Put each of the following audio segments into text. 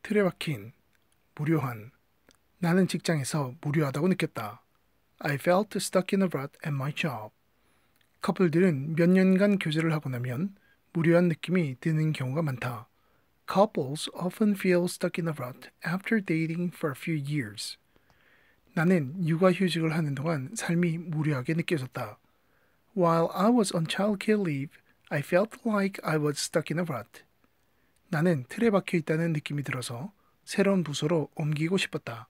틀에 박힌, 무료한. 나는 직장에서 무료하다고 느꼈다. I felt stuck in a rut at my job. 커플들은 몇 년간 교제를 하고 나면 무료한 느낌이 드는 경우가 많다. Couples often feel stuck in a rut after dating for a few years. 나는 육아휴직을 하는 동안 삶이 무료하게 느껴졌다. While I was on childcare leave, I felt like I was stuck in a rut. 나는 틀에 박혀 있다는 느낌이 들어서 새로운 부서로 옮기고 싶었다.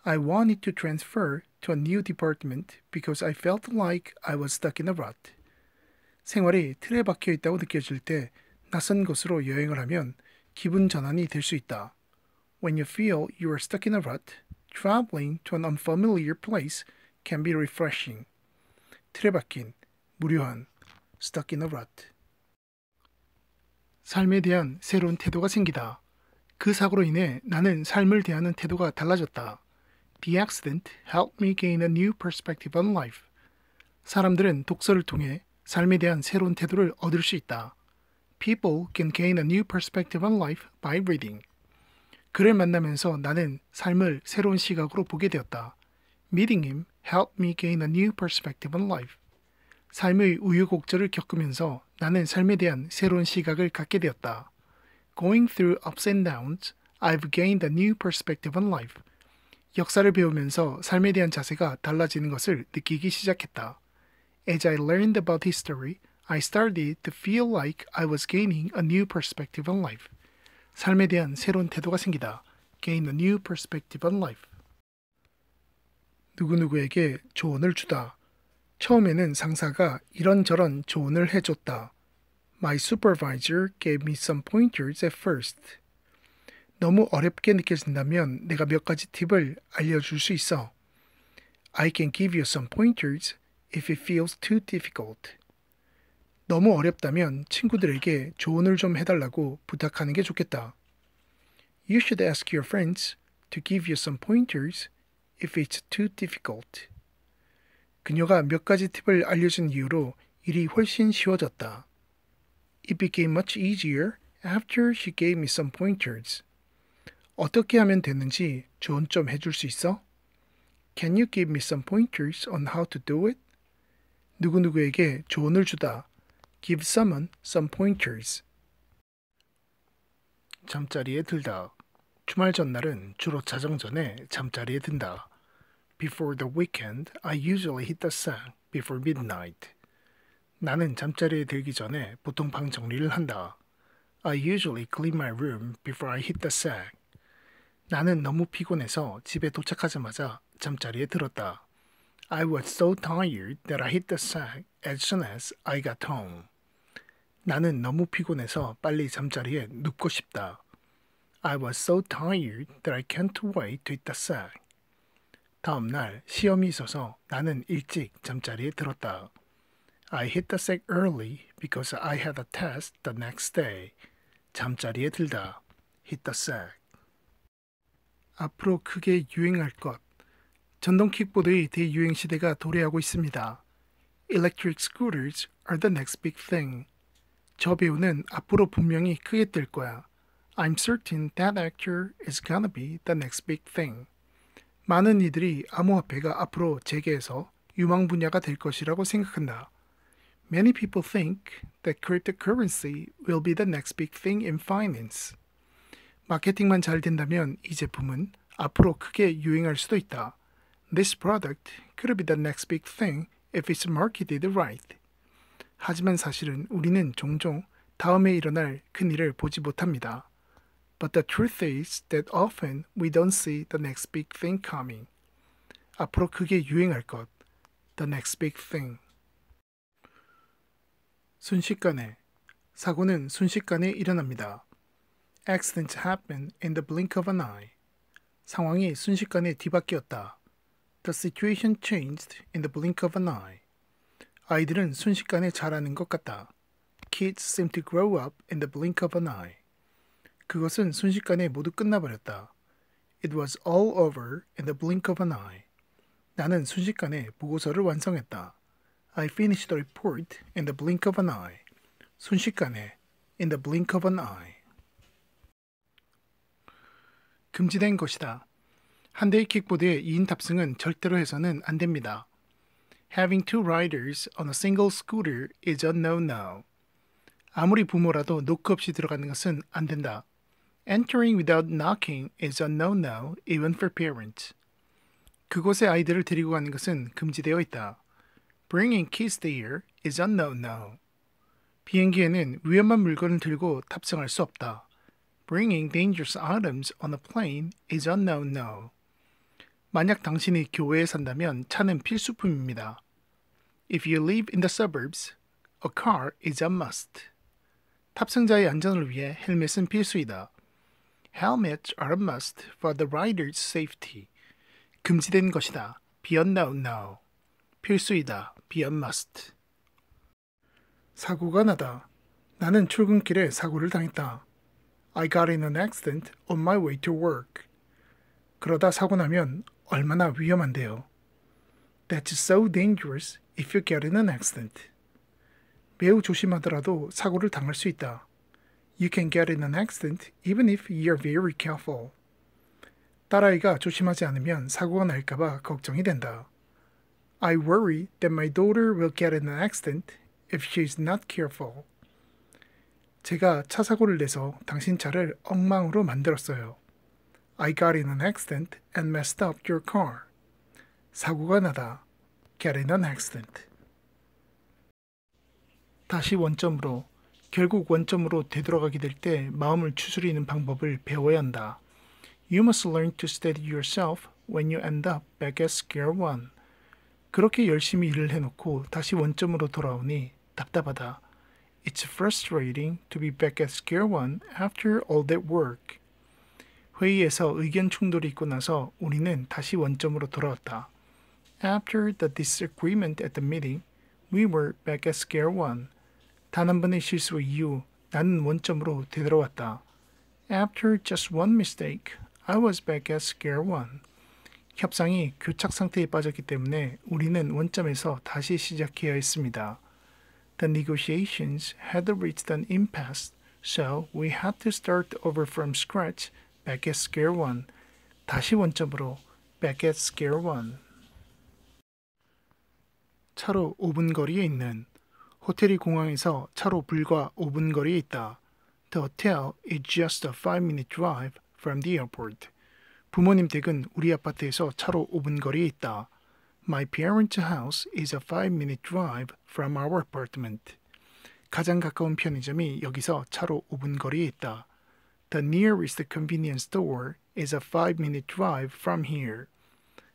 I wanted to transfer to a new department because I felt like I was stuck in a rut. 생활이 틀에 박혀 있다고 느껴질 때 낯선 곳으로 여행을 하면 기분 전환이 될 수 있다. When you feel you are stuck in a rut, traveling to an unfamiliar place can be refreshing. 틀에 박힌, 무료한, stuck in a rut. 삶에 대한 새로운 태도가 생기다. 그 사고로 인해 나는 삶을 대하는 태도가 달라졌다. The accident helped me gain a new perspective on life. 사람들은 독서를 통해 삶에 대한 새로운 태도를 얻을 수 있다. People can gain a new perspective on life by reading. 그를 만나면서 나는 삶을 새로운 시각으로 보게 되었다. Meeting him helped me gain a new perspective on life. 삶의 우유곡절을 겪으면서 나는 삶에 대한 새로운 시각을 갖게 되었다. Going through ups and downs, I've gained a new perspective on life. 역사를 배우면서 삶에 대한 자세가 달라지는 것을 느끼기 시작했다. As I learned about history, I started to feel like I was gaining a new perspective on life. 삶에 대한 새로운 태도가 생기다. Gain a new perspective on life. 누구누구에게 조언을 주다. 처음에는 상사가 이런저런 조언을 해줬다. My supervisor gave me some pointers at first. 너무 어렵게 느껴진다면 내가 몇 가지 팁을 알려줄 수 있어. I can give you some pointers if it feels too difficult. 너무 어렵다면 친구들에게 조언을 좀 해달라고 부탁하는 게 좋겠다. You should ask your friends to give you some pointers if it's too difficult. 그녀가 몇 가지 팁을 알려준 이후로 일이 훨씬 쉬워졌다. It became much easier after she gave me some pointers. 어떻게 하면 되는지 조언 좀 해줄 수 있어? Can you give me some pointers on how to do it? 누구누구에게 조언을 주다. Give someone some pointers. 잠자리에 들다. 주말 전날은 주로 자정 전에 잠자리에 든다. Before the weekend, I usually hit the sack before midnight. 나는 잠자리에 들기 전에 보통 방 정리를 한다. I usually clean my room before I hit the sack. 나는 너무 피곤해서 집에 도착하자마자 잠자리에 들었다. I was so tired that I hit the sack as soon as I got home. 나는 너무 피곤해서 빨리 잠자리에 눕고 싶다. I was so tired that I can't wait to hit the sack. 다음 날 시험이 있어서 나는 일찍 잠자리에 들었다. I hit the sack early because I had a test the next day. 잠자리에 들다. hit the sack. 앞으로 크게 유행할 것. 전동 킥보드의 대유행 시대가 도래하고 있습니다. Electric scooters are the next big thing. 저 배우는 앞으로 분명히 크게 뜰 거야. I'm certain that actor is gonna be the next big thing. 많은 이들이 암호화폐가 앞으로 재계에서 유망 분야가 될 것이라고 생각한다. Many people think that cryptocurrency will be the next big thing in finance. 마케팅만 잘 된다면 이 제품은 앞으로 크게 유행할 수도 있다. This product could be the next big thing if it's marketed right. 하지만 사실은 우리는 종종 다음에 일어날 큰 일을 보지 못합니다. But the truth is that often we don't see the next big thing coming. 앞으로 크게 유행할 것. The next big thing. 순식간에. 사고는 순식간에 일어납니다. Accidents happen in the blink of an eye. 상황이 순식간에 뒤바뀌었다. The situation changed in the blink of an eye. 아이들은 순식간에 자라는 것 같다. Kids seem to grow up in the blink of an eye. 그것은 순식간에 모두 끝나버렸다. It was all over in the blink of an eye. 나는 순식간에 보고서를 완성했다. I finished the report in the blink of an eye. 순식간에, in the blink of an eye. 금지된 것이다. 한 대의 킥보드에 2인 탑승은 절대로 해서는 안 됩니다. Having two riders on a single scooter is a no-no. 아무리 부모라도 노크 없이 들어가는 것은 안 된다. Entering without knocking is a no-no even for parents. 그곳에 아이들을 데리고 가는 것은 금지되어 있다. Bringing kids there is a no-no. 비행기에는 위험한 물건을 들고 탑승할 수 없다. Bringing dangerous items on a plane is a no-no. 만약 당신이 교외에 산다면 차는 필수품입니다. If you live in the suburbs, a car is a must. 탑승자의 안전을 위해 헬멧은 필수이다. Helmets are a must for the rider's safety. 금지된 것이다. Be a no-no. 필수이다. Be a must. 사고가 나다. 나는 출근길에 사고를 당했다. I got in an accident on my way to work. 그러다 사고 나면 얼마나 위험한데요. That's so dangerous if you get in an accident. 매우 조심하더라도 사고를 당할 수 있다. You can get in an accident even if you're very careful. 딸아이가 조심하지 않으면 사고가 날까봐 걱정이 된다. I worry that my daughter will get in an accident if she's not careful. 제가 차 사고를 내서 당신 차를 엉망으로 만들었어요. I got in an accident and messed up your car. 사고가 나다. Get in an accident. 다시 원점으로, 결국 원점으로 되돌아가게 될 때 마음을 추스리는 방법을 배워야 한다. You must learn to steady yourself when you end up back at square one. 그렇게 열심히 일을 해놓고 다시 원점으로 돌아오니 답답하다. It's frustrating to be back at square one after all that work. 회의에서 의견 충돌이 있고 나서 우리는 다시 원점으로 돌아왔다. After the disagreement at the meeting, we were back at square one. 단 한 번의 실수 이후 나는 원점으로 되돌아왔다. After just one mistake, I was back at square one. 협상이 교착 상태에 빠졌기 때문에 우리는 원점에서 다시 시작해야 했습니다. The negotiations had reached an impasse, so we had to start over from scratch, back at square one. 다시 원점으로, back at square one. 차로 5분 거리에 있는 호텔이 공항에서 차로 불과 5분 거리에 있다. The hotel is just a 5-minute drive from the airport. 부모님 댁은 우리 아파트에서 차로 5분 거리에 있다. My parents' house is a 5-minute drive from our apartment. 가장 가까운 편의점이 여기서 차로 5분 거리에 있다. The nearest convenience store is a 5-minute drive from here.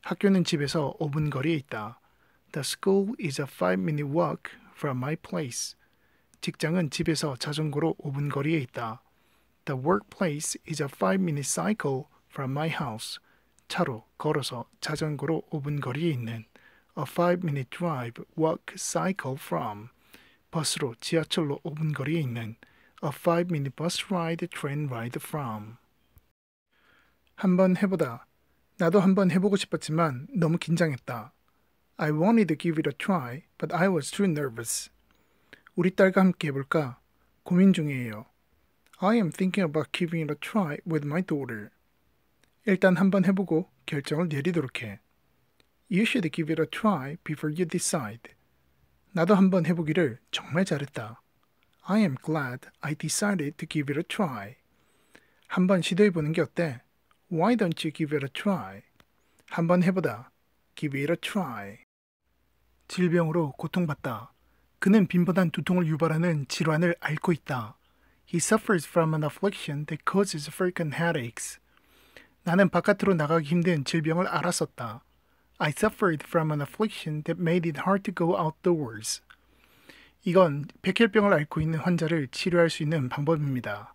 학교는 집에서 5분 거리에 있다. The school is a 5-minute walk from my place. 직장은 집에서 자전거로 5분 거리에 있다. The workplace is a 5-minute cycle from my house. 차로, 걸어서, 자전거로 5분 거리에 있는 a 5-minute drive, walk, cycle from. 버스로, 지하철로 5분 거리에 있는 a 5-minute bus ride, train ride from. 한번 해보다. 나도 한번 해보고 싶었지만 너무 긴장했다. I wanted to give it a try, but I was too nervous. 우리 딸과 함께 해볼까? 고민 중이에요. I am thinking about giving it a try with my daughter. 일단 한번 해보고 결정을 내리도록 해. You should give it a try before you decide. 나도 한번 해보기를 정말 잘했다. I am glad I decided to give it a try. 한번 시도해보는 게 어때? Why don't you give it a try? 한번 해보다. Give it a try. 질병으로 고통받다. 그는 빈번한 두통을 유발하는 질환을 앓고 있다. He suffers from an affliction that causes frequent headaches. 나는 바깥으로 나가기 힘든 질병을 앓았었다. I suffered from an affliction that made it hard to go outdoors. 이건 백혈병을 앓고 있는 환자를 치료할 수 있는 방법입니다.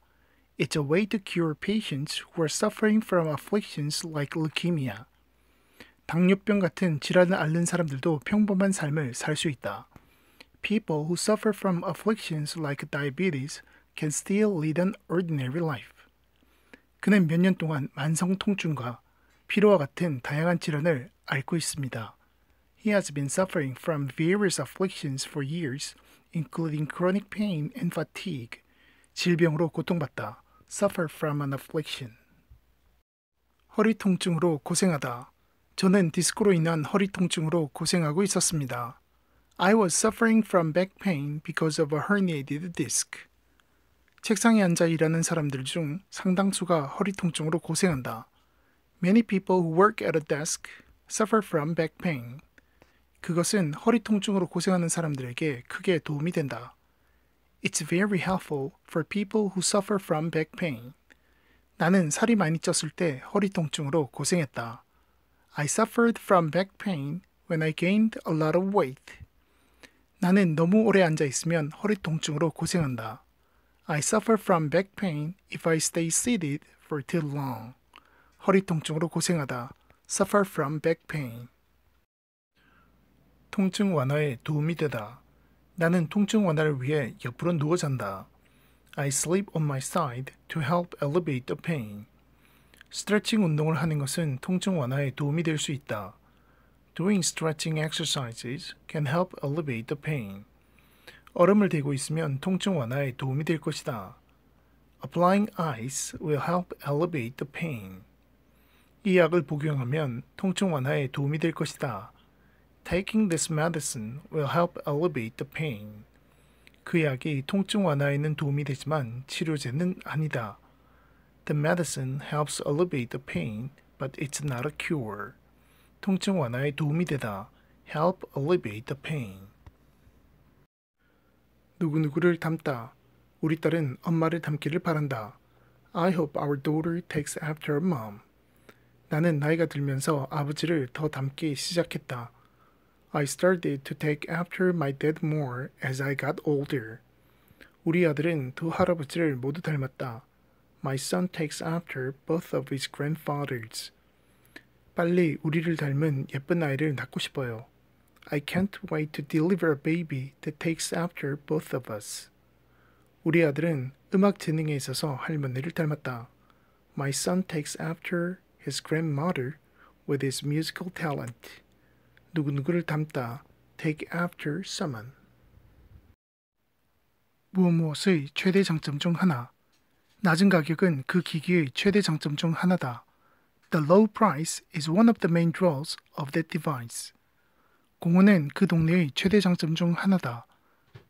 It's a way to cure patients who are suffering from afflictions like leukemia. 당뇨병 같은 질환을 앓는 사람들도 평범한 삶을 살 수 있다. People who suffer from afflictions like diabetes can still lead an ordinary life. 그는 몇 년 동안 만성 통증과 피로와 같은 다양한 질환을 앓고 있습니다. He has been suffering from various afflictions for years, including chronic pain and fatigue. 질병으로 고통받다. Suffer from an affliction. 허리 통증으로 고생하다. 저는 디스크로 인한 허리 통증으로 고생하고 있었습니다. I was suffering from back pain because of a herniated disc. 책상에 앉아 일하는 사람들 중 상당수가 허리 통증으로 고생한다. Many people who work at a desk suffer from back pain. 그것은 허리 통증으로 고생하는 사람들에게 크게 도움이 된다. It's very helpful for people who suffer from back pain. 나는 살이 많이 쪘을 때 허리 통증으로 고생했다. I suffered from back pain when I gained a lot of weight. 나는 너무 오래 앉아 있으면 허리 통증으로 고생한다. I suffer from back pain if I stay seated for too long. 허리 통증으로 고생하다. Suffer from back pain. 통증 완화에 도움이 되다. 나는 통증 완화를 위해 옆으로 누워 잔다. I sleep on my side to help elevate the pain. 스트레칭 운동을 하는 것은 통증 완화에 도움이 될 수 있다. Doing stretching exercises can help elevate the pain. 얼음을 대고 있으면 통증 완화에 도움이 될 것이다. Applying ice will help elevate the pain. 이 약을 복용하면 통증 완화에 도움이 될 것이다. Taking this medicine will help elevate the pain. 그 약이 통증 완화에는 도움이 되지만 치료제는 아니다. The medicine helps elevate the pain, but it's not a cure. 통증 완화에 도움이 되다. Help elevate the pain. 누구누구를 닮다. 우리 딸은 엄마를 닮기를 바란다. I hope our daughter takes after her mom. 나는 나이가 들면서 아버지를 더 닮기 시작했다. I started to take after my dad more as I got older. 우리 아들은 두 할아버지를 모두 닮았다. My son takes after both of his grandfathers. 빨리 우리를 닮은 예쁜 아이를 낳고 싶어요. I can't wait to deliver a baby that takes after both of us. 우리 아들은 음악 재능에 있어서 할머니를 닮았다. My son takes after his grandmother with his musical talent. 누구누구를 닮다. Take after someone. 무엇무엇의 최대 장점 중 하나. 낮은 가격은 그 기기의 최대 장점 중 하나다. The low price is one of the main draws of that device. 공원은 그 동네의 최대 장점 중 하나다.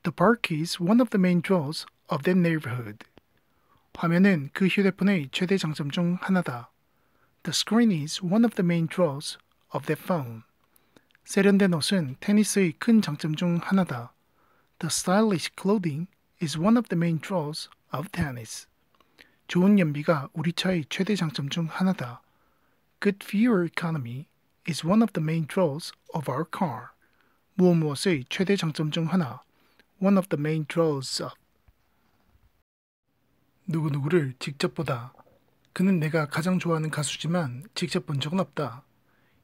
The park is one of the main draws of that neighborhood. 화면은 그 휴대폰의 최대 장점 중 하나다. The screen is one of the main draws of that phone. 세련된 옷은 테니스의 큰 장점 중 하나다. The stylish clothing is one of the main draws of tennis. 좋은 연비가 우리 차의 최대 장점 중 하나다. Good fuel economy is one of the main draws of our car. 무엇무엇의 최대 장점 중 하나. One of the main draws of. 누구누구를 직접 보다. 그는 내가 가장 좋아하는 가수지만 직접 본 적은 없다.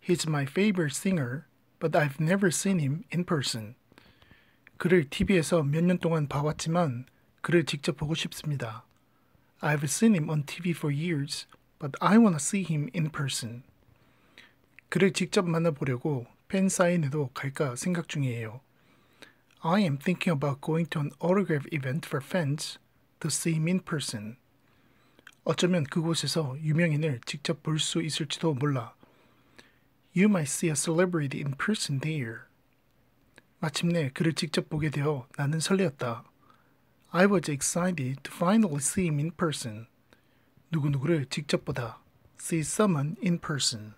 He's my favorite singer, but I've never seen him in person. 그를 TV에서 몇 년 동안 봐왔지만 그를 직접 보고 싶습니다. I've seen him on TV for years, but I want to see him in person. 그를 직접 만나보려고 팬 사인회도 갈까 생각 중이에요. I am thinking about going to an autograph event for fans to see him in person. 어쩌면 그곳에서 유명인을 직접 볼 수 있을지도 몰라. You might see a celebrity in person there. 마침내 그를 직접 보게 되어 나는 설레었다. I was excited to finally see him in person. 누구누구를 직접 보다. See someone in person.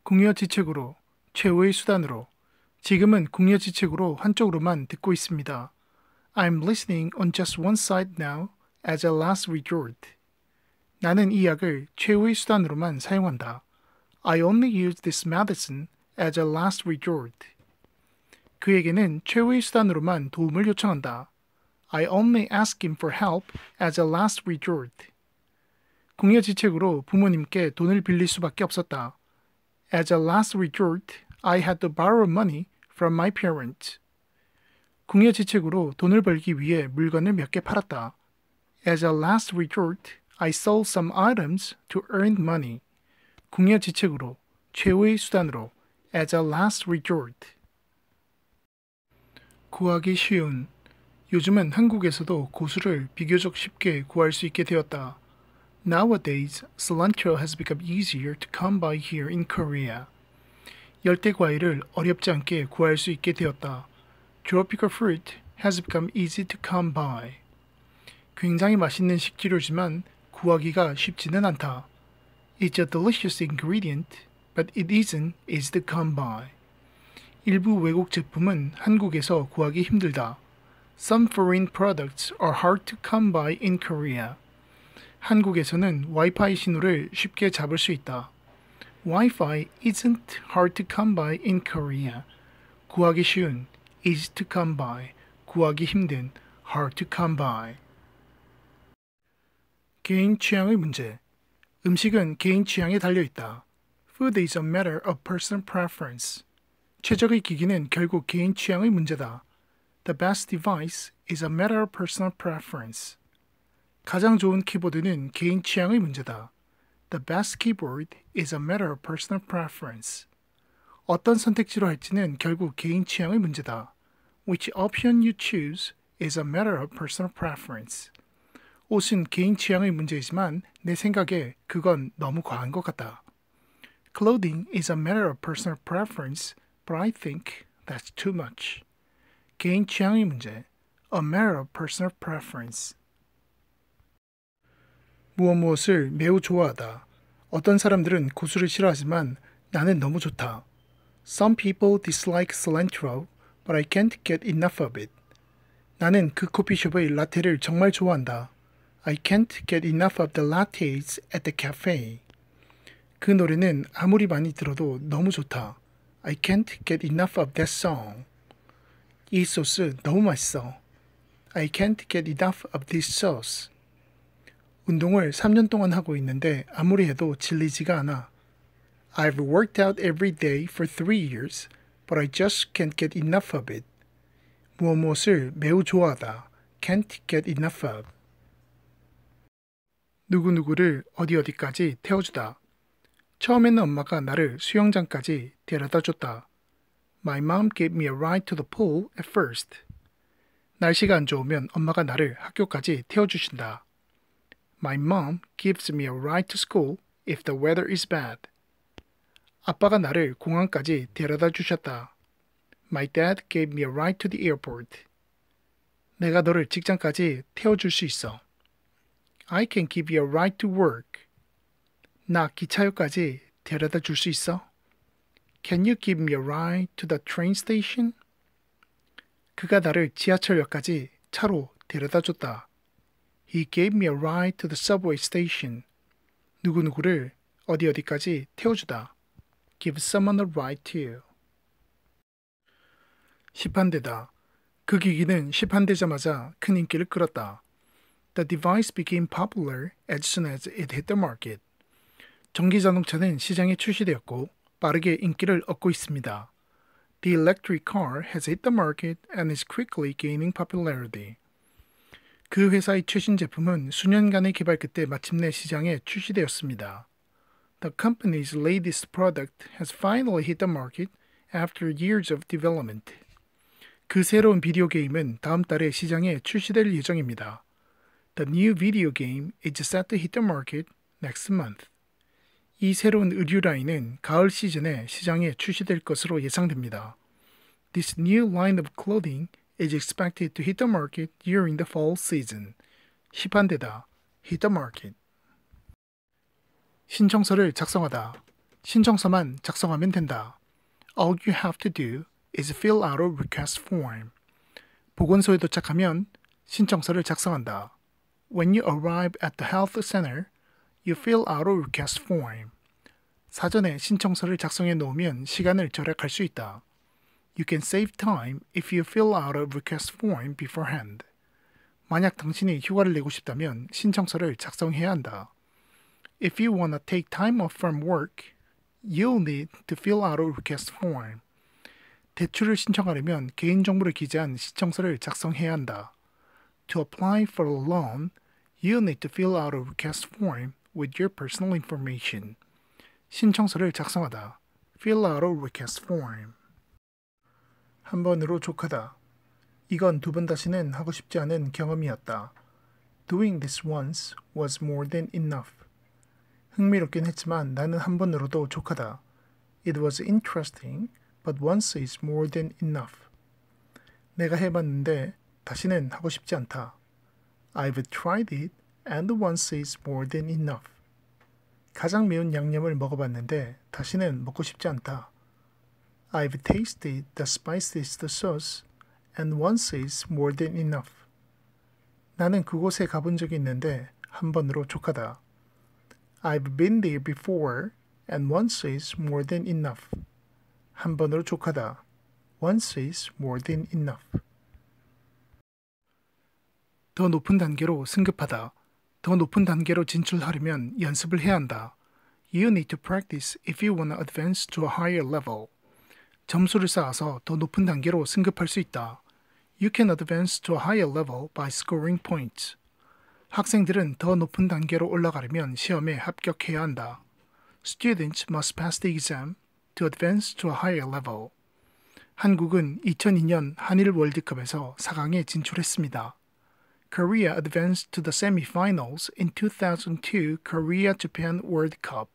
궁여지책으로, 최후의 수단으로. 지금은 궁여지책으로 한쪽으로만 듣고 있습니다. I'm listening on just one side now as a last resort. 나는 이 약을 최후의 수단으로만 사용한다. I only use this medicine as a last resort. 그에게는 최후의 수단으로만 도움을 요청한다. I only ask him for help as a last resort. 궁여지책으로 부모님께 돈을 빌릴 수밖에 없었다. As a last resort, I had to borrow money from my parents. 궁여지책으로 돈을 벌기 위해 물건을 몇 개 팔았다. As a last resort, I sold some items to earn money. 궁여지책으로, 최후의 수단으로, as a last resort. 구하기 쉬운. 요즘은 한국에서도 고수를 비교적 쉽게 구할 수 있게 되었다. Nowadays, cilantro has become easier to come by here in Korea. 열대 과일을 어렵지 않게 구할 수 있게 되었다. Tropical fruit has become easy to come by. 굉장히 맛있는 식재료지만 구하기가 쉽지는 않다. It's a delicious ingredient, but it isn't easy to come by. 일부 외국 제품은 한국에서 구하기 힘들다. Some foreign products are hard to come by in Korea. 한국에서는 와이파이 신호를 쉽게 잡을 수 있다. Wi-Fi isn't hard to come by in Korea. 구하기 쉬운, easy to come by. 구하기 힘든, hard to come by. 개인 취향의 문제. 음식은 개인 취향에 달려있다. Food is a matter of personal preference. 최적의 기기는 결국 개인 취향의 문제다. The best device is a matter of personal preference. 가장 좋은 키보드는 개인 취향의 문제다. The best keyboard is a matter of personal preference. 어떤 선택지로 할지는 결국 개인 취향의 문제다. Which option you choose is a matter of personal preference. 옷은 개인 취향의 문제이지만 내 생각에 그건 너무 과한 것 같다. Clothing is a matter of personal preference, but I think that's too much. 개인 취향의 문제, a matter of personal preference. 무엇을 매우 좋아하다. 어떤 사람들은 고수를 싫어하지만 나는 너무 좋다. Some people dislike cilantro, but I can't get enough of it. 나는 그 커피숍의 라테를 정말 좋아한다. I can't get enough of the lattes at the cafe. 그 노래는 아무리 많이 들어도 너무 좋다. I can't get enough of that song. 이 소스 너무 맛있어. I can't get enough of this sauce. 운동을 3년 동안 하고 있는데 아무리 해도 질리지가 않아. I've worked out every day for 3 years, but I just can't get enough of it. 무엇을 매우 좋아하다. Can't get enough of. 누구누구를 어디까지 태워주다. 처음에는 엄마가 나를 수영장까지 데려다 줬다. My mom gave me a ride to the pool at first. 날씨가 안 좋으면 엄마가 나를 학교까지 태워주신다. My mom gives me a ride to school if the weather is bad. 아빠가 나를 공항까지 데려다 주셨다. My dad gave me a ride to the airport. 내가 너를 직장까지 태워줄 수 있어. I can give you a ride to work. 나 기차역까지 데려다 줄 수 있어? Can you give me a ride to the train station? 그가 나를 지하철역까지 차로 데려다 줬다. He gave me a ride to the subway station. 누구누구를 어디까지 태워주다. Give someone a ride to. 시판되다. 그 기기는 시판되자마자 큰 인기를 끌었다. The device became popular as soon as it hit the market. 전기자동차는 시장에 출시되었고 빠르게 인기를 얻고 있습니다. The electric car has hit the market and is quickly gaining popularity. 그 회사의 최신 제품은 수년간의 개발 끝에 마침내 시장에 출시되었습니다. The company's latest product has finally hit the market after years of development. 그 새로운 비디오 게임은 다음 달에 시장에 출시될 예정입니다. The new video game is set to hit the market next month. 이 새로운 의류 라인은 가을 시즌에 시장에 출시될 것으로 예상됩니다. This new line of clothing is expected to hit the market during the fall season. 시판되다. hit the market. 신청서를 작성하다. 신청서만 작성하면 된다. All you have to do is fill out a request form. 보건소에 도착하면 신청서를 작성한다. When you arrive at the health center, you fill out a request form. 사전에 신청서를 작성해 놓으면 시간을 절약할 수 있다. You can save time if you fill out a request form beforehand. 만약 당신이 휴가를 내고 싶다면 신청서를 작성해야 한다. If you want to take time off from work, you'll need to fill out a request form. 대출을 신청하려면 개인정보를 기재한 신청서를 작성해야 한다. To apply for a loan, you'll need to fill out a request form with your personal information. 신청서를 작성하다. Fill out a request form. 한 번으로 족하다. 이건 두 번 다시는 하고 싶지 않은 경험이었다. Doing this once was more than enough. 흥미롭긴 했지만 나는 한 번으로도 족하다. It was interesting, but once is more than enough. 내가 해봤는데 다시는 하고 싶지 않다. I've tried it, and once is more than enough. 가장 매운 양념을 먹어봤는데 다시는 먹고 싶지 않다. I've tasted the spiciest sauce, and once is more than enough. 나는 그곳에 가본 적이 있는데 한 번으로 족하다. I've been there before, and once is more than enough. 한 번으로 족하다. Once is more than enough. 더 높은 단계로 승급하다. 더 높은 단계로 진출하려면 연습을 해야 한다. You need to practice if you want to advance to a higher level. 점수를 쌓아서 더 높은 단계로 승급할 수 있다. You can advance to a higher level by scoring points. 학생들은 더 높은 단계로 올라가려면 시험에 합격해야 한다. Students must pass the exam to advance to a higher level. 한국은 2002년 한일 월드컵에서 4강에 진출했습니다. Korea advanced to the semifinals in 2002 Korea-Japan World Cup.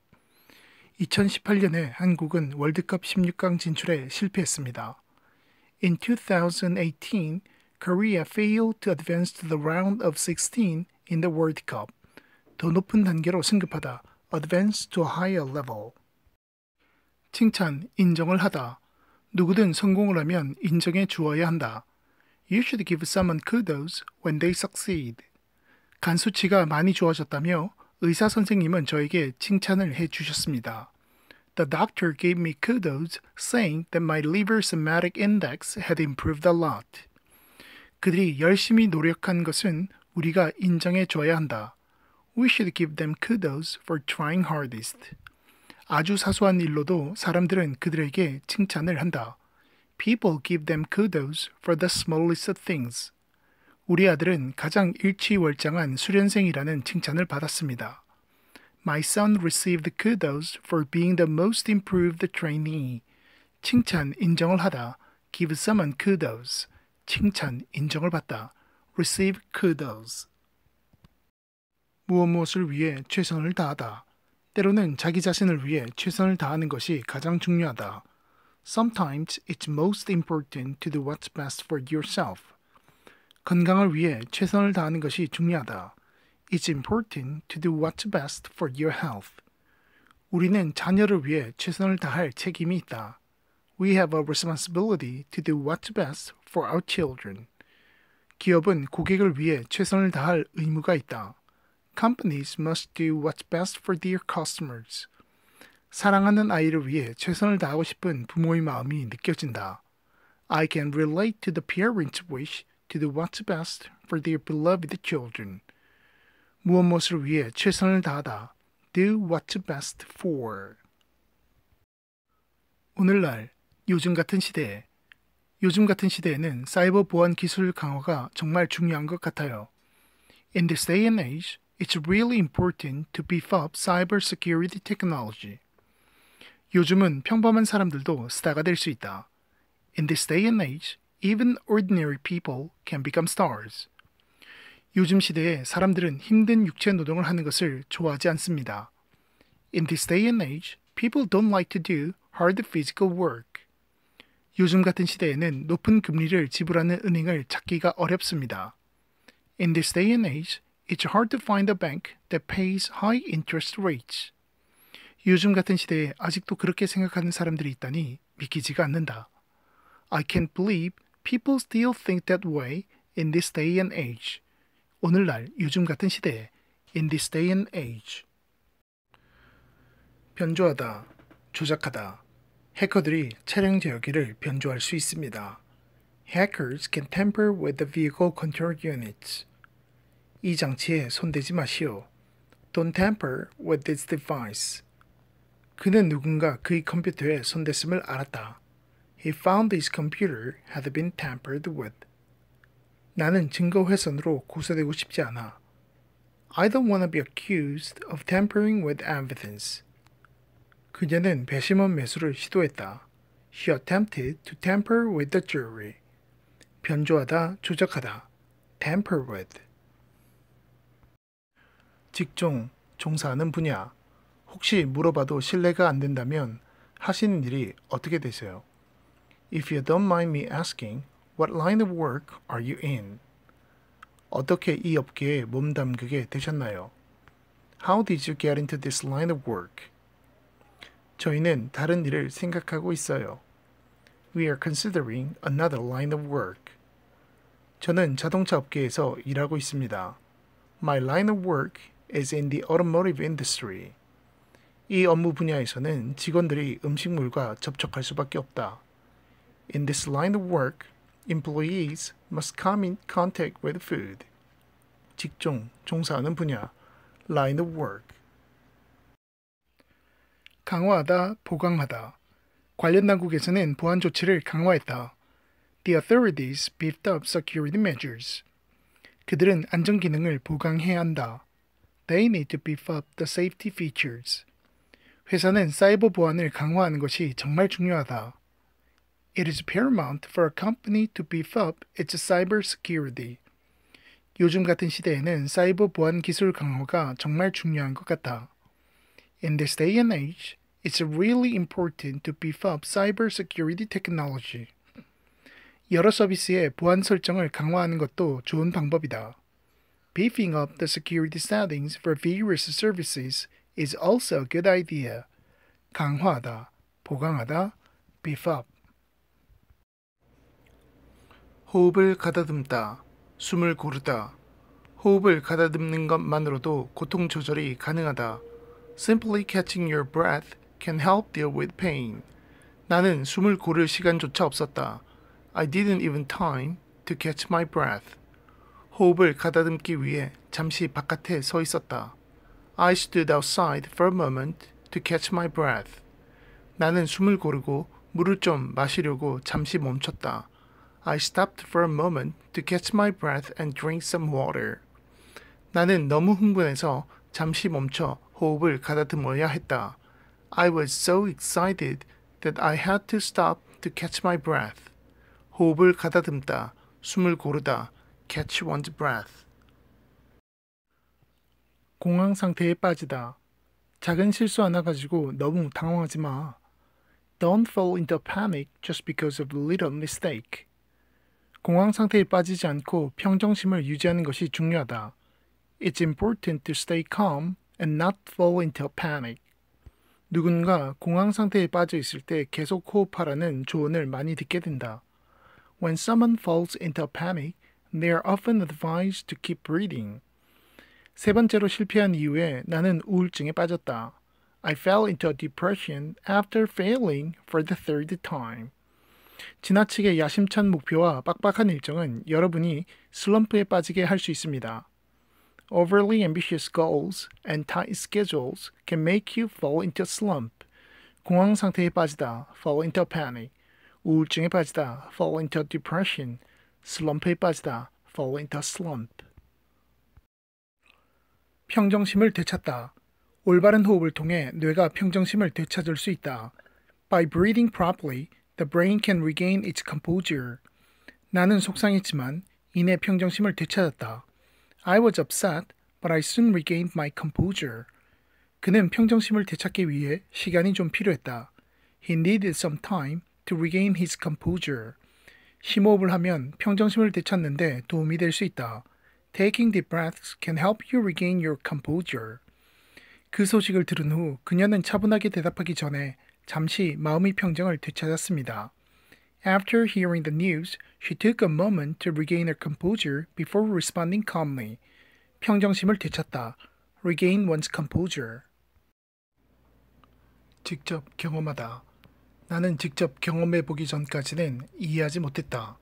2018년에 한국은 월드컵 16강 진출에 실패했습니다. In 2018, Korea failed to advance to the round of 16 in the World Cup. 더 높은 단계로 승급하다. Advance to a higher level. 칭찬, 인정을 하다. 누구든 성공을 하면 인정해 주어야 한다. You should give someone kudos when they succeed. 간 수치가 많이 좋아졌다며 의사 선생님은 저에게 칭찬을 해 주셨습니다. The doctor gave me kudos saying that my liver somatic index had improved a lot. 그들이 열심히 노력한 것은 우리가 인정해 줘야 한다. We should give them kudos for trying hardest. 아주 사소한 일로도 사람들은 그들에게 칭찬을 한다. People give them kudos for the smallest of things. 우리 아들은 가장 일취월장한 수련생이라는 칭찬을 받았습니다. My son received kudos for being the most improved trainee. 칭찬, 인정을 하다. Give someone kudos. 칭찬, 인정을 받다. Receive kudos. 무엇을 위해 최선을 다하다. 때로는 자기 자신을 위해 최선을 다하는 것이 가장 중요하다. Sometimes it's most important to do what's best for yourself. 건강을 위해 최선을 다하는 것이 중요하다. It's important to do what's best for your health. 우리는 자녀를 위해 최선을 다할 책임이 있다. We have a responsibility to do what's best for our children. 기업은 고객을 위해 최선을 다할 의무가 있다. Companies must do what's best for their customers. 사랑하는 아이를 위해 최선을 다하고 싶은 부모의 마음이 느껴진다. I can relate to the parents' wish to do what's best for their beloved children. 무엇을 위해 최선을 다하다. Do what's best for. 오늘날 요즘 같은 시대에는 사이버 보안 기술 강화가 정말 중요한 것 같아요. In this day and age, it's really important to beef up cybersecurity technology. 요즘은 평범한 사람들도 스타가 될 수 있다. In this day and age, even ordinary people can become stars. 요즘 시대에 사람들은 힘든 육체 노동을 하는 것을 좋아하지 않습니다. In this day and age, people don't like to do hard physical work. 요즘 같은 시대에는 높은 금리를 지불하는 은행을 찾기가 어렵습니다. In this day and age, it's hard to find a bank that pays high interest rates. 요즘 같은 시대에 아직도 그렇게 생각하는 사람들이 있다니 믿기지가 않는다. I can't believe people still think that way in this day and age. 오늘날 요즘 같은 시대에 in this day and age. 변조하다, 조작하다. 해커들이 차량 제어기를 변조할 수 있습니다. Hackers can tamper with the vehicle control units. 이 장치에 손대지 마시오. Don't tamper with this device. 그는 누군가 그의 컴퓨터에 손댔음을 알았다. He found his computer had been tampered with. 나는 증거 훼손으로 고소되고 싶지 않아. I don't want to be accused of tampering with evidence. 그녀는 배심원 매수를 시도했다. She attempted to tamper with the jury. 변조하다, 조작하다. Tamper with. 직종, 종사하는 분야. 혹시 물어봐도 실례가 안 된다면 하시는 일이 어떻게 되세요? If you don't mind me asking, what line of work are you in? 어떻게 이 업계에 몸담그게 되셨나요? How did you get into this line of work? 저희는 다른 일을 생각하고 있어요. We are considering another line of work. 저는 자동차 업계에서 일하고 있습니다. My line of work is in the automotive industry. 이 업무 분야에서는 직원들이 음식물과 접촉할 수밖에 없다. In this line of work, employees must come in contact with food. 직종, 종사하는 분야, line of work. 강화하다, 보강하다. 관련 당국에서는 보안 조치를 강화했다. The authorities beefed up security measures. 그들은 안전 기능을 보강해야 한다. They need to beef up the safety features. 회사는 사이버 보안을 강화하는 것이 정말 중요하다. It is paramount for a company to beef up its cyber security. 요즘 같은 시대에는 사이버 보안 기술 강화가 정말 중요한 것 같다. In this day and age, it's really important to beef up cyber security technology. 여러 서비스의 보안 설정을 강화하는 것도 좋은 방법이다. Beefing up the security settings for various services is also a good idea. 강화하다, 보강하다, beef up. 호흡을 가다듬다, 숨을 고르다. 호흡을 가다듬는 것만으로도 고통 조절이 가능하다. Simply catching your breath can help deal with pain. 나는 숨을 고를 시간조차 없었다. I didn't even time to catch my breath. 호흡을 가다듬기 위해 잠시 바깥에 서 있었다. I stood outside for a moment to catch my breath. 나는 숨을 고르고 물을 좀 마시려고 잠시 멈췄다. I stopped for a moment to catch my breath and drink some water. 나는 너무 흥분해서 잠시 멈춰 호흡을 가다듬어야 했다. I was so excited that I had to stop to catch my breath. 호흡을 가다듬다, 숨을 고르다, catch one's breath. 공황 상태에 빠지다. 작은 실수 하나 가지고 너무 당황하지 마. Don't fall into panic just because of a little mistake. 공황 상태에 빠지지 않고 평정심을 유지하는 것이 중요하다. It's important to stay calm and not fall into a panic. 누군가 공황 상태에 빠져 있을 때 계속 호흡하라는 조언을 많이 듣게 된다. When someone falls into a panic, they are often advised to keep breathing. 세 번째로 실패한 이후에 나는 우울증에 빠졌다. I fell into a depression after failing for the third time. 지나치게 야심찬 목표와 빡빡한 일정은 여러분이 슬럼프에 빠지게 할 수 있습니다. Overly ambitious goals and tight schedules can make you fall into a slump. 공황 상태에 빠지다, fall into a panic. 우울증에 빠지다, fall into a depression. 슬럼프에 빠지다, fall into a slump. 평정심을 되찾다. 올바른 호흡을 통해 뇌가 평정심을 되찾을 수 있다. By breathing properly, the brain can regain its composure. 나는 속상했지만 이내 평정심을 되찾았다. I was upset, but I soon regained my composure. 그는 평정심을 되찾기 위해 시간이 좀 필요했다. He needed some time to regain his composure. 심호흡을 하면 평정심을 되찾는데 도움이 될 수 있다. Taking deep breaths can help you regain your composure. 그 소식을 들은 후 그녀는 차분하게 대답하기 전에 잠시 마음의 평정을 되찾았습니다. After hearing the news, she took a moment to regain her composure before responding calmly. 평정심을 되찾다. Regain one's composure. 직접 경험하다. 나는 직접 경험해 보기 전까지는 이해하지 못했다.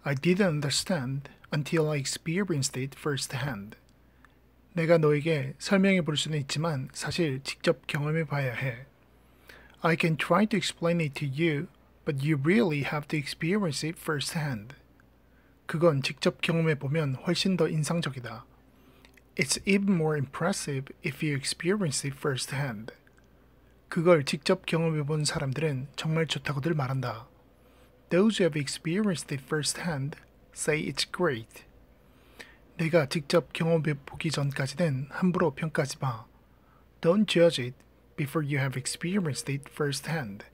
I didn't understand until I experienced it firsthand. 내가 너에게 설명해 볼 수는 있지만 사실 직접 경험해 봐야 해. I can try to explain it to you, but you really have to experience it firsthand. 그건 직접 경험해 보면 훨씬 더 인상적이다. It's even more impressive if you experience it firsthand. 그걸 직접 경험해 본 사람들은 정말 좋다고들 말한다. Those who have experienced it firsthand say it's great. 내가 직접 경험해 보기 전까지는 함부로 평가하지 마. Don't judge it before you have experienced it firsthand.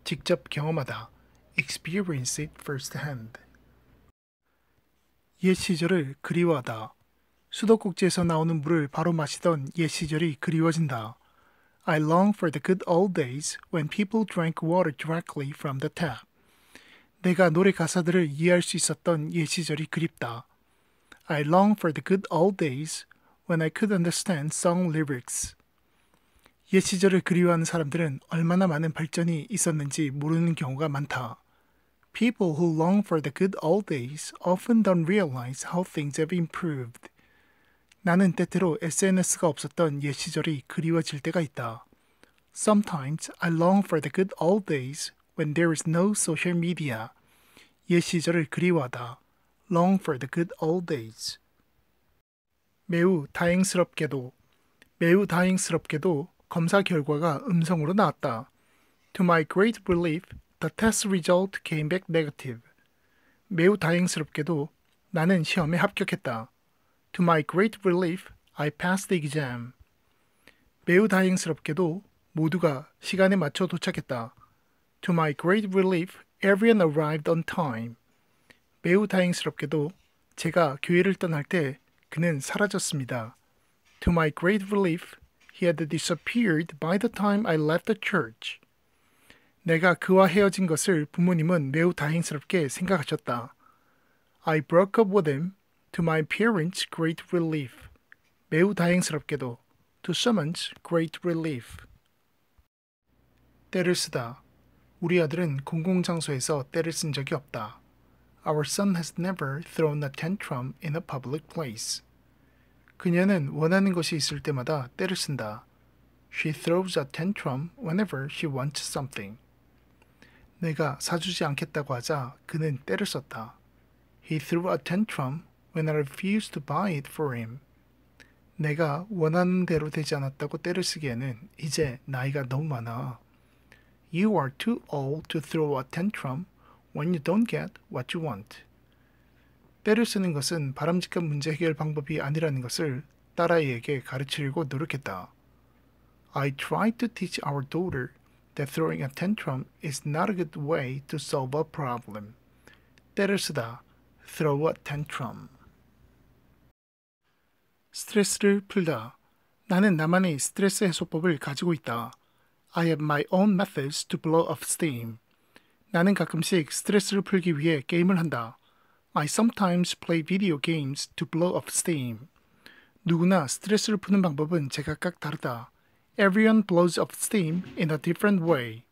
직접 경험하다. Experience it firsthand. 옛 시절을 그리워하다. 수도꼭지에서 나오는 물을 바로 마시던 옛 시절이 그리워진다. I long for the good old days when people drank water directly from the tap. 내가 노래 가사들을 이해할 수 있었던 옛 시절이 그립다. I long for the good old days when I could understand song lyrics. 옛 시절을 그리워하는 사람들은 얼마나 많은 발전이 있었는지 모르는 경우가 많다. People who long for the good old days often don't realize how things have improved. 나는 때때로 SNS가 없었던 옛 시절이 그리워질 때가 있다. Sometimes I long for the good old days when there is no social media. 옛 시절을 그리워하다. Long for the good old days. 매우 다행스럽게도 검사 결과가 음성으로 나왔다. To my great relief, the test result came back negative. 매우 다행스럽게도 나는 시험에 합격했다. To my great relief, I passed the exam. 매우 다행스럽게도 모두가 시간에 맞춰 도착했다. To my great relief, everyone arrived on time. 매우 다행스럽게도 제가 교회를 떠날 때 그는 사라졌습니다. To my great relief, he had disappeared by the time I left the church. 내가 그와 헤어진 것을 부모님은 매우 다행스럽게 생각하셨다. I broke up with him to my parents' great relief. 매우 다행스럽게도 to someone's great relief. 때를 쓰다. 우리 아들은 공공장소에서 때를 쓴 적이 없다. Our son has never thrown a tantrum in a public place. 그녀는 원하는 것이 있을 때마다 때를 쓴다. She throws a tantrum whenever she wants something. 내가 사주지 않겠다고 하자 그는 때를 썼다. He threw a tantrum when I refused to buy it for him. 내가 원하는 대로 되지 않았다고 때를 쓰기에는 이제 나이가 너무 많아. You are too old to throw a tantrum when you don't get what you want. 때를 쓰는 것은 바람직한 문제 해결 방법이 아니라는 것을 딸아이에게 가르치려고 노력했다. I tried to teach our daughter that throwing a tantrum is not a good way to solve a problem. 때를 쓰다. Throw a tantrum. 스트레스를 풀다. 나는 나만의 스트레스 해소법을 가지고 있다. I have my own methods to blow off steam. 나는 가끔씩 스트레스를 풀기 위해 게임을 한다. I sometimes play video games to blow off steam. 누구나 스트레스를 푸는 방법은 제각각 다르다. Everyone blows off steam in a different way.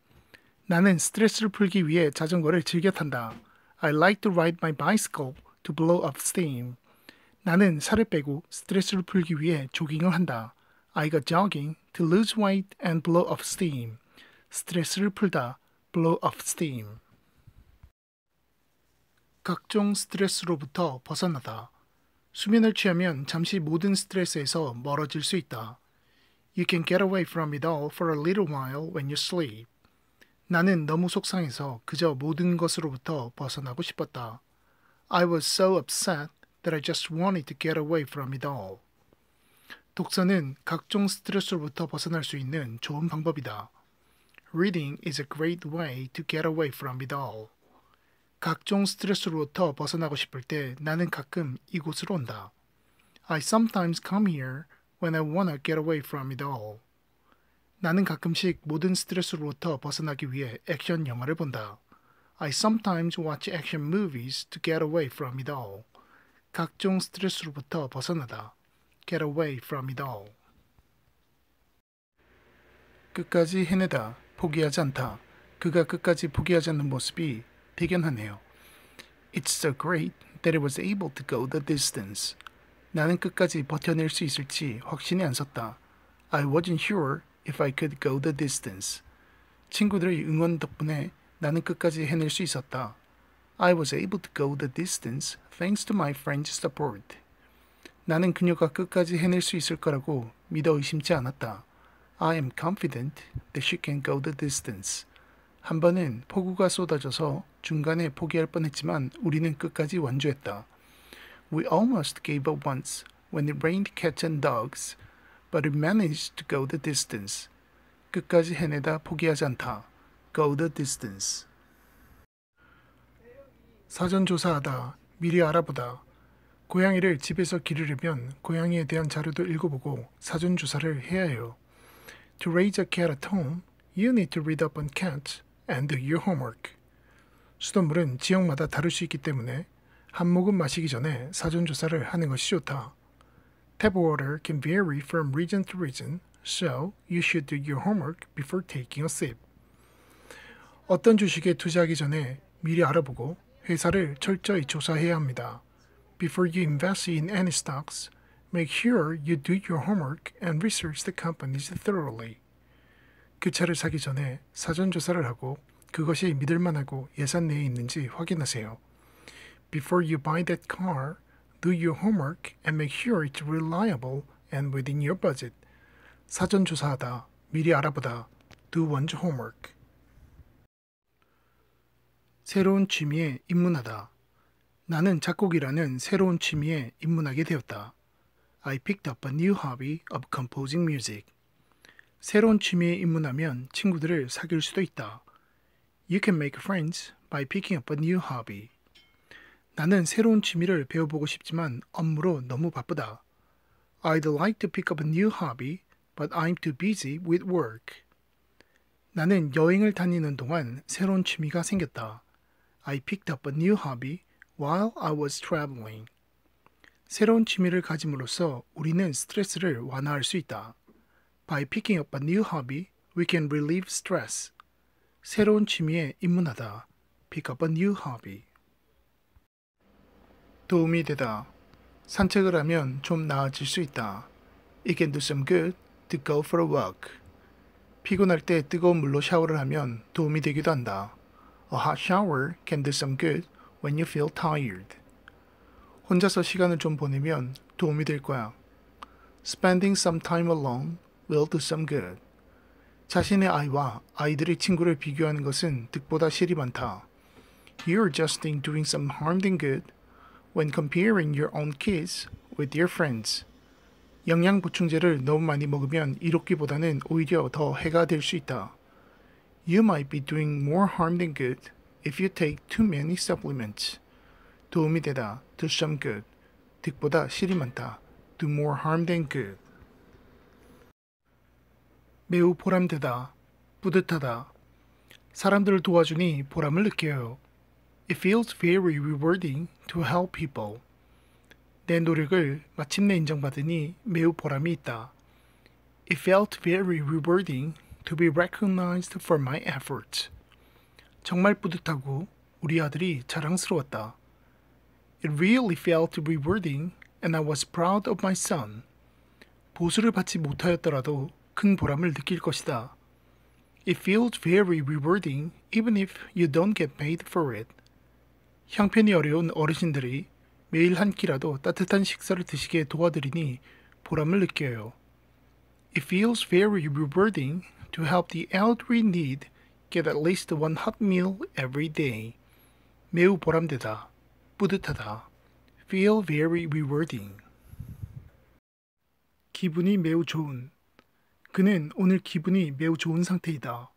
나는 스트레스를 풀기 위해 자전거를 즐겨 탄다. I like to ride my bicycle to blow off steam. 나는 살을 빼고 스트레스를 풀기 위해 조깅을 한다. I go jogging to lose weight and blow off steam. 스트레스를 풀다. blow off steam. 각종 스트레스로부터 벗어나다. 수면을 취하면 잠시 모든 스트레스에서 멀어질 수 있다. You can get away from it all for a little while when you sleep. 나는 너무 속상해서 그저 모든 것으로부터 벗어나고 싶었다. I was so upset that I just wanted to get away from it all. 독서는 각종 스트레스로부터 벗어날 수 있는 좋은 방법이다. Reading is a great way to get away from it all. 각종 스트레스로부터 벗어나고 싶을 때 나는 가끔 이곳으로 온다. I sometimes come here when I wanna get away from it all. 나는 가끔씩 모든 스트레스로부터 벗어나기 위해 액션 영화를 본다. I sometimes watch action movies to get away from it all. 각종 스트레스로부터 벗어나다. Get away from it all. 끝까지 해내다. 포기하지 않다. 그가 끝까지 포기하지 않는 모습이 대견하네요. It's so great that it was able to go the distance. 나는 끝까지 버텨낼 수 있을지 확신이 안 섰다. I wasn't sure if I could go the distance. 친구들의 응원 덕분에 나는 끝까지 해낼 수 있었다. I was able to go the distance thanks to my friend's support. 나는 그녀가 끝까지 해낼 수 있을 거라고 믿어 의심치 않았다. I am confident that she can go the distance. 한 번은 폭우가 쏟아져서 중간에 포기할 뻔했지만 우리는 끝까지 완주했다. We almost gave up once when it rained cats and dogs, but we managed to go the distance. 끝까지 해내다 포기하지 않다. Go the distance. 사전 조사하다, 미리 알아보다. 고양이를 집에서 기르려면 고양이에 대한 자료도 읽어보고 사전 조사를 해야 해요. To raise a cat at home, you need to read up on cats and do your homework. 수돗물은 지역마다 다를 수 있기 때문에 한 모금 마시기 전에 사전 조사를 하는 것이 좋다. Tap water can vary from region to region, so you should do your homework before taking a sip. 어떤 주식에 투자하기 전에 미리 알아보고 회사를 철저히 조사해야 합니다. Before you invest in any stocks, make sure you do your homework and research the companies thoroughly. 그 차를 사기 전에 사전 조사를 하고 그것이 믿을만하고 예산 내에 있는지 확인하세요. Before you buy that car, do your homework and make sure it's reliable and within your budget. 사전 조사하다, 미리 알아보다, do one's homework. 새로운 취미에 입문하다. 나는 작곡이라는 새로운 취미에 입문하게 되었다. I picked up a new hobby of composing music. 새로운 취미에 입문하면 친구들을 사귈 수도 있다. You can make friends by picking up a new hobby. 나는 새로운 취미를 배워보고 싶지만 업무로 너무 바쁘다. I'd like to pick up a new hobby, but I'm too busy with work. 나는 여행을 다니는 동안 새로운 취미가 생겼다. I picked up a new hobby while I was traveling. 새로운 취미를 가짐으로써 우리는 스트레스를 완화할 수 있다. By picking up a new hobby, we can relieve stress. 새로운 취미에 입문하다. Pick up a new hobby. 도움이 되다. 산책을 하면 좀 나아질 수 있다. It can do some good to go for a walk. 피곤할 때 뜨거운 물로 샤워를 하면 도움이 되기도 한다. A hot shower can do some good when you feel tired. 혼자서 시간을 좀 보내면 도움이 될 거야. Spending some time alone will do some good. 자신의 아이와 아이들의 친구를 비교하는 것은 득보다 실이 많다. You're just doing some harm than good when comparing your own kids with your friends. 영양 보충제를 너무 많이 먹으면 이롭기보다는 오히려 더 해가 될 수 있다. You might be doing more harm than good if you take too many supplements. 도움이 되다, do some good. 득보다 실이 많다, do more harm than good. 매우 보람되다, 뿌듯하다. 사람들을 도와주니 보람을 느껴요. It feels very rewarding to help people. 내 노력을 마침내 인정받으니 매우 보람이 있다. It felt very rewarding to be recognized for my efforts. 정말 뿌듯하고 우리 아들이 자랑스러웠다. It really felt rewarding and I was proud of my son. 보수를 받지 못하였더라도 큰 보람을 느낄 것이다. It feels very rewarding even if you don't get paid for it. 형편이 어려운 어르신들이 매일 한 끼라도 따뜻한 식사를 드시게 도와드리니 보람을 느껴요. It feels very rewarding to help the elderly need get at least one hot meal every day. 매우 보람되다, 뿌듯하다. Feel very rewarding. 기분이 매우 좋은. 그는 오늘 기분이 매우 좋은 상태이다.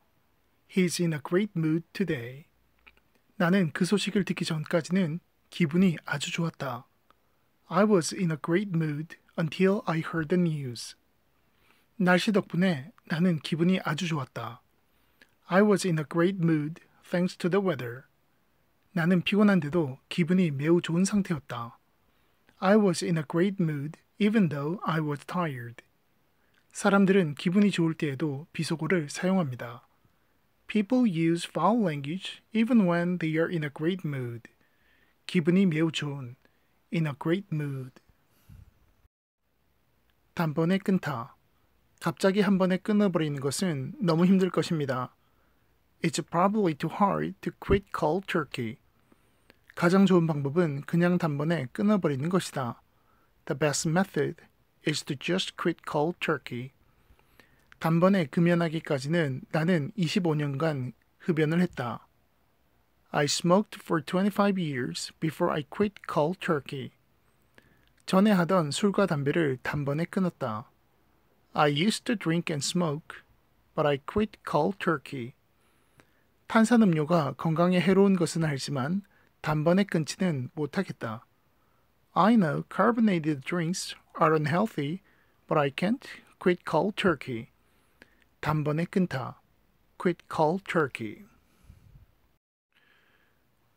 He's in a great mood today. 나는 그 소식을 듣기 전까지는 기분이 아주 좋았다. I was in a great mood until I heard the news. 날씨 덕분에 나는 기분이 아주 좋았다. I was in a great mood thanks to the weather. 나는 피곤한데도 기분이 매우 좋은 상태였다. I was in a great mood even though I was tired. 사람들은 기분이 좋을 때에도 비속어를 사용합니다. People use foul language even when they are in a great mood. 기분이 매우 좋은, in a great mood. 단번에 끊다. 갑자기 한 번에 끊어버리는 것은 너무 힘들 것입니다. It's probably too hard to quit cold turkey. 가장 좋은 방법은 그냥 단번에 끊어버리는 것이다. The best method is to just quit cold turkey. 단번에 금연하기까지는 나는 25년간 흡연을 했다. I smoked for 25 years before I quit cold turkey. 전에 하던 술과 담배를 단번에 끊었다. I used to drink and smoke, but I quit cold turkey. 탄산음료가 건강에 해로운 것은 알지만 단번에 끊지는 못하겠다. I know carbonated drinks are unhealthy, but I can't quit cold turkey. 단번에 끊다. Quit cold turkey.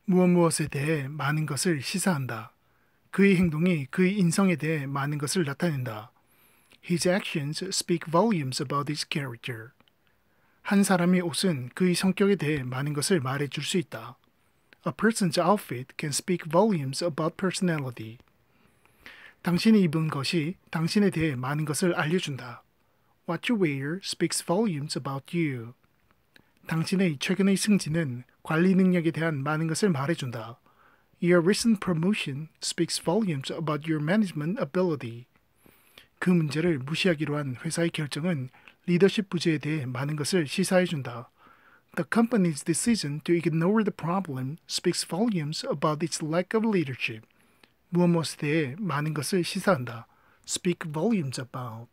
무엇에 대해 많은 것을 시사한다. 그의 행동이 그의 인성에 대해 많은 것을 나타낸다. His actions speak volumes about his character. 한 사람의 옷은 그의 성격에 대해 많은 것을 말해줄 수 있다. A person's outfit can speak volumes about personality. 당신이 입은 것이 당신에 대해 많은 것을 알려준다. What you wear speaks volumes about you. 당신의 최근의 승진은 관리 능력에 대한 많은 것을 말해준다. Your recent promotion speaks volumes about your management ability. 그 문제를 무시하기로 한 회사의 결정은 리더십 부재에 대해 많은 것을 시사해준다. The company's decision to ignore the problem speaks volumes about its lack of leadership. 무엇에 대해 많은 것을 시사한다. Speak volumes about.